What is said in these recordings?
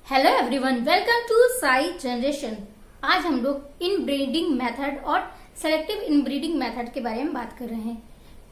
Hello everyone, welcome to sci generation. आज हम लोग इनब्रीडिंग मेथड और सेलेक्टिव इनब्रीडिंग मेथड के बारे में बात कर रहे हैं।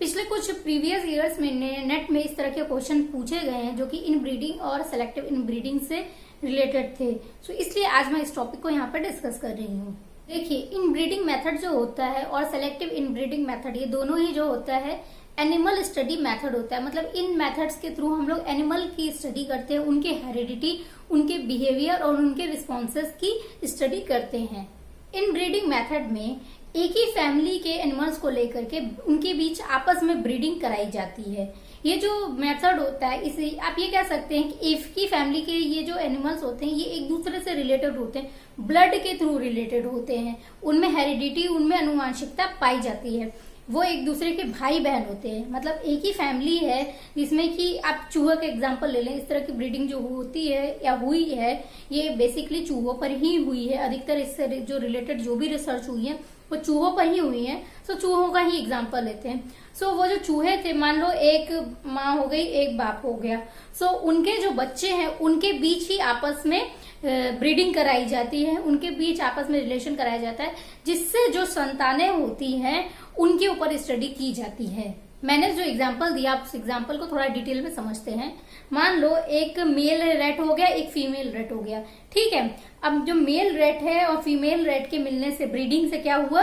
पिछले कुछ प्रीवियस ईयर्स में नेट में इस तरह के क्वेश्चन पूछे गए हैं जो कि इनब्रीडिंग और सेलेक्टिव इनब्रीडिंग से रिलेटेड थे। सो इसलिए आज मैं इस टॉपिक को यहाँ पर डिस्कस कर रही हूँ। देखिए, इनब्रीडिंग मेथड जो होता है और सेलेक्टिव इनब्रीडिंग मेथड, ये दोनों ही जो होता है एनिमल स्टडी मेथड होता है। मतलब इन मेथड्स के थ्रू हम लोग एनिमल की स्टडी करते हैं, उनके हेरिडिटी, उनके बिहेवियर और उनके रिस्पॉन्सेस की स्टडी करते हैं। इन ब्रीडिंग मेथड में एक ही फैमिली के एनिमल्स को लेकर के उनके बीच आपस में ब्रीडिंग कराई जाती है। ये जो मेथड होता है, इसे आप ये कह सकते हैं कि एक ही फैमिली के ये जो एनिमल्स होते हैं ये एक दूसरे से रिलेटेड होते हैं, ब्लड के थ्रू रिलेटेड होते हैं, उनमें हेरिडिटी, उनमें आनुवंशिकता पाई जाती है, वो एक दूसरे के भाई बहन होते हैं। मतलब एक ही फैमिली है जिसमें कि आप चूहे का एग्जांपल ले लें। इस तरह की ब्रीडिंग जो होती है या हुई है ये बेसिकली चूहों पर ही हुई है। अधिकतर इससे जो रिलेटेड जो भी रिसर्च हुई है वो चूहों पर ही हुई है। सो चूहों का ही एग्जांपल लेते हैं। सो वो जो चूहे थे, मान लो एक माँ हो गई, एक बाप हो गया। सो उनके जो बच्चे हैं उनके बीच ही आपस में ब्रीडिंग कराई जाती है, उनके बीच आपस में रिलेशन कराया जाता है, जिससे जो संतानें होती हैं उनके ऊपर स्टडी की जाती है। मैंने जो एग्जांपल दिया, आप उस एग्जांपल को थोड़ा डिटेल में समझते हैं। मान लो एक मेल रेट हो गया, एक फीमेल रेट हो गया, ठीक है। अब जो मेल रेट है और फीमेल रेट के मिलने से ब्रीडिंग से क्या हुआ,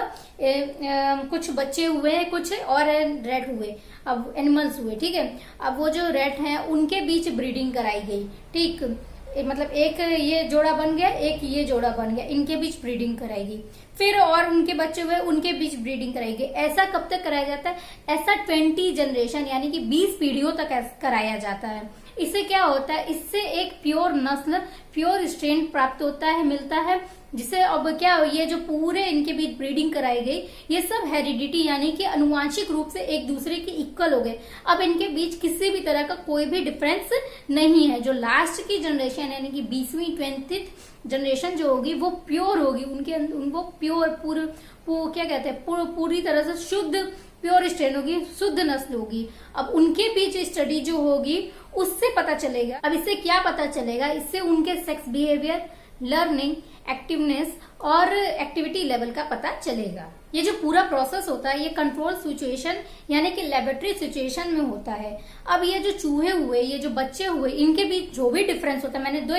कुछ बच्चे हुए, कुछ और रेट हुए, अब एनिमल्स हुए, ठीक है। अब वो जो रेट हैं उनके बीच ब्रीडिंग कराई गई, ठीक। मतलब एक ये जोड़ा बन गया, एक ये जोड़ा बन गया, इनके बीच ब्रीडिंग कराएगी। फिर और उनके बच्चे हुए, उनके बीच ब्रीडिंग कराएगी। ऐसा कब तक कराया जाता है? ऐसा 20 जनरेशन यानी कि 20 पीढ़ियों तक कराया जाता है। इससे क्या होता है? इससे एक प्योर नस्ल, प्योर स्ट्रेन प्राप्त होता है, मिलता है, जिसे अब क्या, ये जो पूरे इनके बीच ब्रीडिंग कराई गई, ये सब हेरिडिटी यानी कि अनुवांशिक रूप से एक दूसरे के इक्वल हो गए। अब इनके बीच किसी भी तरह का कोई भी डिफरेंस नहीं है। जो लास्ट की जनरेशन यानी कि 20वीं 20th जनरेशन जो होगी वो प्योर होगी, उनको प्योर क्या कहते हैं, पूरी तरह से शुद्ध प्योर स्ट्रेन होगी, शुद्ध नस्ल होगी। अब उनके बीच स्टडी जो होगी उससे पता चलेगा। अब इससे क्या पता चलेगा? इससे उनके सेक्स बिहेवियर, लर्निंग, एक्टिवनेस और एक्टिविटी लेवल का पता चलेगा। ये जो पूरा प्रोसेस होता है ये कंट्रोल सिचुएशन यानी कि लेबोरेटरी सिचुएशन में होता है। अब ये जो चूहे हुए, ये जो बच्चे हुए, इनके बीच जो भी डिफरेंस होता है, मैंने जो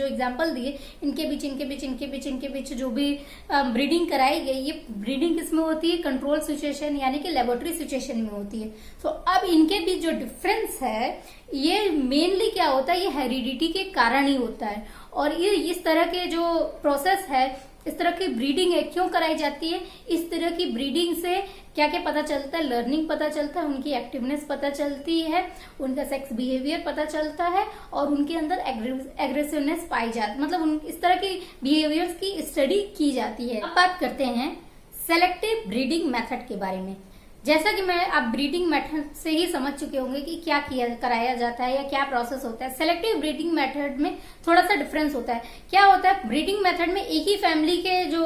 एग्जांपल दिए, इनके बीच जो भी ब्रीडिंग कराई गई, ये ब्रीडिंग किसमें होती है? कंट्रोल सिचुएशन यानी कि लेबोरेटरी सिचुएशन में होती है। तो अब इनके बीच जो डिफरेंस है ये मेनली क्या होता है? ये हेरिडिटी के कारण ही होता है। और ये इस तरह के जो प्रोसेस है, इस तरह की ब्रीडिंग है, क्यों कराई जाती है? इस तरह की ब्रीडिंग से क्या क्या पता चलता है? लर्निंग पता चलता है, उनकी एक्टिवनेस पता चलती है, उनका सेक्स बिहेवियर पता चलता है और उनके अंदर एग्रेसिवनेस पाई जाती है। मतलब इस तरह की बिहेवियर्स की स्टडी की जाती है। अब बात करते हैं सेलेक्टिव ब्रीडिंग मेथड के बारे में। जैसा कि आप ब्रीडिंग मेथड से ही समझ चुके होंगे कि क्या कराया जाता है या क्या प्रोसेस होता है। सेलेक्टिव ब्रीडिंग मेथड में थोड़ा सा डिफरेंस होता है। क्या होता है? ब्रीडिंग मेथड में एक ही फैमिली के जो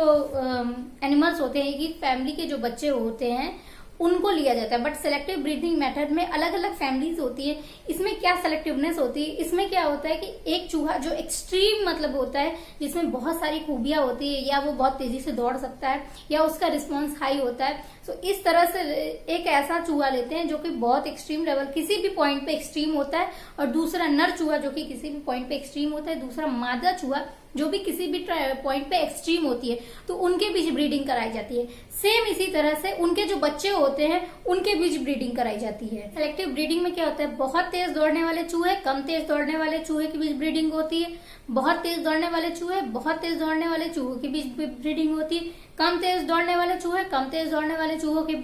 एनिमल्स होते हैं, एक ही फैमिली के जो बच्चे होते हैं उनको लिया जाता है। बट सेलेक्टिव ब्रीडिंग मेथड में अलग अलग फैमिलीज होती है। इसमें क्या सेलेक्टिवनेस होती है? इसमें क्या होता है कि एक चूहा जो एक्सट्रीम मतलब होता है, जिसमें बहुत सारी खूबियां होती है, या वो बहुत तेजी से दौड़ सकता है या उसका रिस्पॉन्स हाई होता है, तो इस तरह से एक ऐसा चूहा लेते हैं जो कि बहुत एक्सट्रीम लेवल, किसी भी पॉइंट पे एक्सट्रीम होता है, और दूसरा नर चूहा जो कि किसी भी पॉइंट पे एक्सट्रीम होता है, दूसरा मादा चूहा जो भी किसी भी पॉइंट पे एक्सट्रीम होती है, तो उनके बीच ब्रीडिंग कराई जाती है। सेम इसी तरह से उनके जो बच्चे होते हैं उनके बीच ब्रीडिंग कराई जाती है। सेलेक्टिव ब्रीडिंग में क्या होता है? बहुत तेज दौड़ने वाले चूहे, कम तेज दौड़ने वाले चूहे के बीच ब्रीडिंग होती है। बहुत तेज दौड़ने वाले चूहे, बहुत तेज दौड़ने वाले चूहों के बीच ब्रीडिंग होती है। कम तेज दौड़ने वाले चूहे, कम तेज दौड़ने वाले चूहों के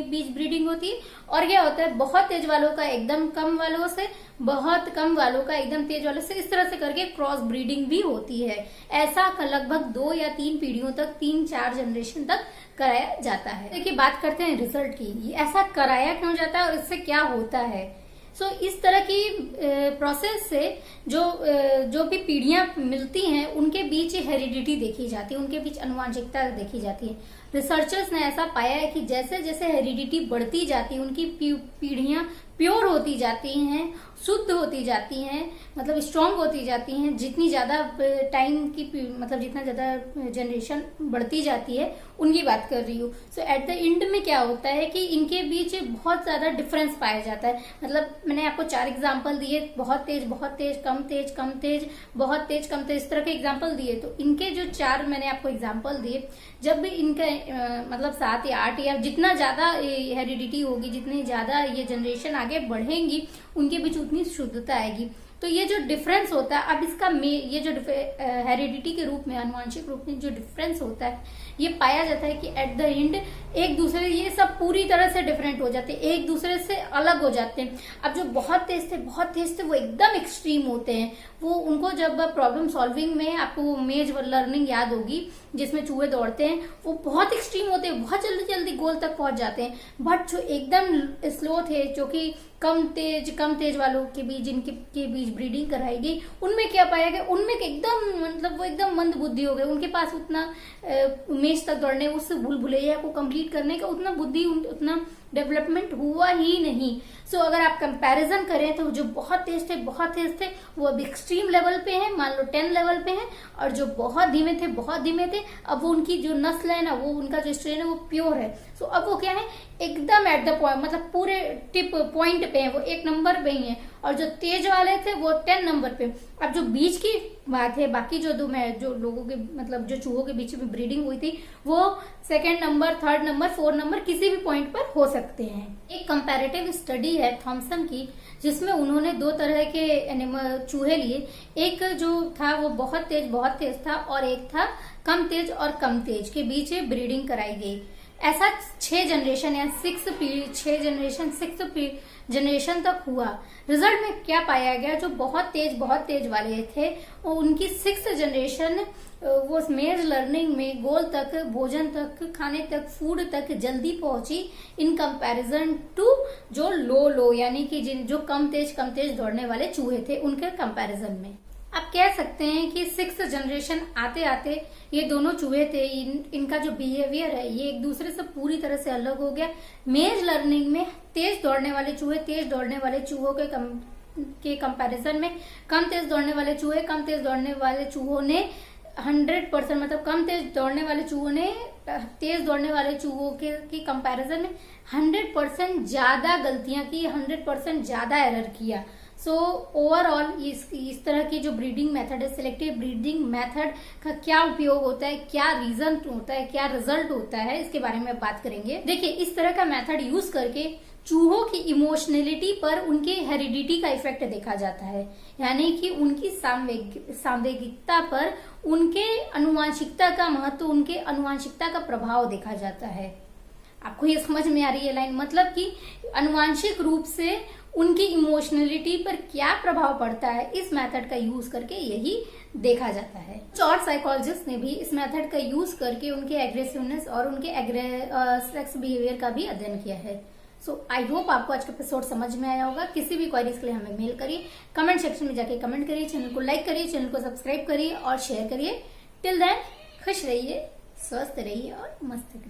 बीच ब्रीडिंग होती है। और क्या होता है? बहुत तेज वालों का एकदम कम वालों से, बहुत कम वालों का एकदम तेज वालों से, इस तरह से करके क्रॉस ब्रीडिंग भी होती है। ऐसा लगभग 2 या 3 पीढ़ियों तक, 3-4 जनरेशन तक कराया जाता है। देखिए, बात करते हैं रिजल्ट की। ऐसा कराया क्यों जाता है और इससे क्या होता है? इस तरह की प्रोसेस से जो भी पीढ़ियां मिलती हैं उनके बीच हेरिडिटी देखी जाती है, उनके बीच आनुवंशिकता देखी जाती है। रिसर्चर्स ने ऐसा पाया है कि जैसे जैसे हेरिडिटी बढ़ती जाती है, उनकी पीढ़ियां प्योर होती जाती हैं, शुद्ध होती जाती हैं, मतलब स्ट्रांग होती जाती हैं, जितनी ज्यादा टाइम की मतलब जितना ज्यादा जनरेशन बढ़ती जाती है, उनकी बात कर रही हूँ। सो एट द एंड में क्या होता है कि इनके बीच बहुत ज्यादा डिफरेंस पाया जाता है। मतलब मैंने आपको 4 एग्जाम्पल दिए, बहुत तेज, बहुत तेज, कम तेज, कम तेज, बहुत तेज, कम तेज, इस तरह के एग्जाम्पल दिए। तो इनके जो 4 मैंने आपको एग्जाम्पल दिए, जब भी इनका मतलब 7 या 8 या जितना ज्यादा हेरिडिटी होगी, जितनी ज्यादा ये जनरेशन आगे बढ़ेंगी, उनके बीच उतनी शुद्धता आएगी। तो ये जो डिफरेंस होता है, अब इसका ये जो हेरिडिटी के रूप में, आनुवंशिक रूप में जो डिफरेंस होता है, ये पाया जाता है कि एट द एंड एक दूसरे, ये सब पूरी तरह से डिफरेंट हो जाते हैं, एक दूसरे से अलग हो जाते हैं। अब जो बहुत तेज थे वो एकदम एक्सट्रीम होते हैं। वो उनको जब प्रॉब्लम सॉल्विंग में, आपको वो मेज लर्निंग याद होगी जिसमें चूहे दौड़ते हैं, वो बहुत एक्सट्रीम होते हैं, बहुत जल्दी जल्दी गोल तक पहुंच जाते हैं। बट जो एकदम स्लो थे, जो कि कम तेज वालों के बीच, जिनके के बीच ब्रीडिंग कराई गई, उनमें क्या पाया गया, उनमें एकदम मतलब वो एकदम मंद बुद्धि हो गए। उनके पास उतना मेज तक दौड़ने, उस भूलभुलैया को कंप्लीट करने का उतना बुद्धि, उतना डेवलपमेंट हुआ ही नहीं। सो अगर आप कंपैरिजन करें तो जो बहुत तेज थे वो अब एक्सट्रीम लेवल पे हैं, मान लो 10 लेवल पे हैं। और जो बहुत धीमे थे अब वो उनकी जो नस्ल है ना, वो उनका जो स्ट्रेन है वो प्योर है। सो अब वो क्या है, एकदम एट द पॉइंट, मतलब पूरे टिप पॉइंट पे है, वो 1 नंबर पे ही है। और जो तेज वाले थे वो 10 नंबर पे। अब जो बीच की बात है, बाकी जो जो लोगों के मतलब जो चूहों के बीच में ब्रीडिंग हुई थी, वो 2nd number, 3rd number, 4 number किसी भी पॉइंट पर हो सकते हैं। एक कंपैरेटिव स्टडी है थॉमसन की, जिसमें उन्होंने 2 तरह के चूहे लिए। एक जो था वो बहुत तेज था, और एक था कम तेज और कम तेज के बीच ब्रीडिंग कराई गई। ऐसा 6 जनरेशन या 6 जनरेशन तक हुआ। रिजल्ट में क्या पाया गया, जो बहुत तेज वाले थे, उनकी 6th जनरेशन वो मेज लर्निंग में गोल तक, भोजन तक, खाने तक, फूड तक जल्दी पहुंची, इन कंपैरिजन टू जो लो यानी कि जो कम तेज दौड़ने वाले चूहे थे, उनके कंपैरिजन में। आप कह सकते हैं कि 6th जनरेशन आते आते ये दोनों चूहे थे, इनका जो बिहेवियर है ये एक दूसरे से पूरी तरह से अलग हो गया। मेज लर्निंग में तेज दौड़ने वाले चूहों के कंपैरिजन में कम तेज दौड़ने वाले चूहों ने 100%, मतलब कम तेज दौड़ने वाले चूहों ने तेज दौड़ने वाले चूहों के कंपैरिजन में 100% ज्यादा गलतियां की, 100% ज्यादा एरर किया। सो ओवरऑल इस तरह की जो ब्रीडिंग मेथड है, सिलेक्टिव ब्रीडिंग मेथड का क्या उपयोग होता है, क्या रीजन होता है, क्या रिजल्ट होता है, इसके बारे में बात करेंगे। देखिए, इस तरह का मेथड यूज करके चूहों की इमोशनलिटी पर उनके हेरिडिटी का इफेक्ट देखा जाता है, यानी कि उनकी सांवेगिकता पर उनके अनुवांशिकता का महत्व, उनके अनुवांशिकता का प्रभाव देखा जाता है। आपको ये समझ में आ रही है लाइन? मतलब कि अनुवांशिक रूप से उनकी इमोशनलिटी पर क्या प्रभाव पड़ता है, इस मेथड का यूज करके यही देखा जाता है। कुछ और साइकोलॉजिस्ट ने भी इस मेथड का यूज करके उनके एग्रेसिवनेस और उनके सेक्स बिहेवियर का भी अध्ययन किया है। सो आई होप आपको आज का एपिसोड समझ में आया होगा। किसी भी क्वेरीज के लिए हमें मेल करिए, कमेंट सेक्शन में जाके कमेंट करिए, चैनल को लाइक करिए, चैनल को सब्सक्राइब करिए और शेयर करिए। टिल देन खुश रहिए, स्वस्थ रहिए और मस्त रहिए।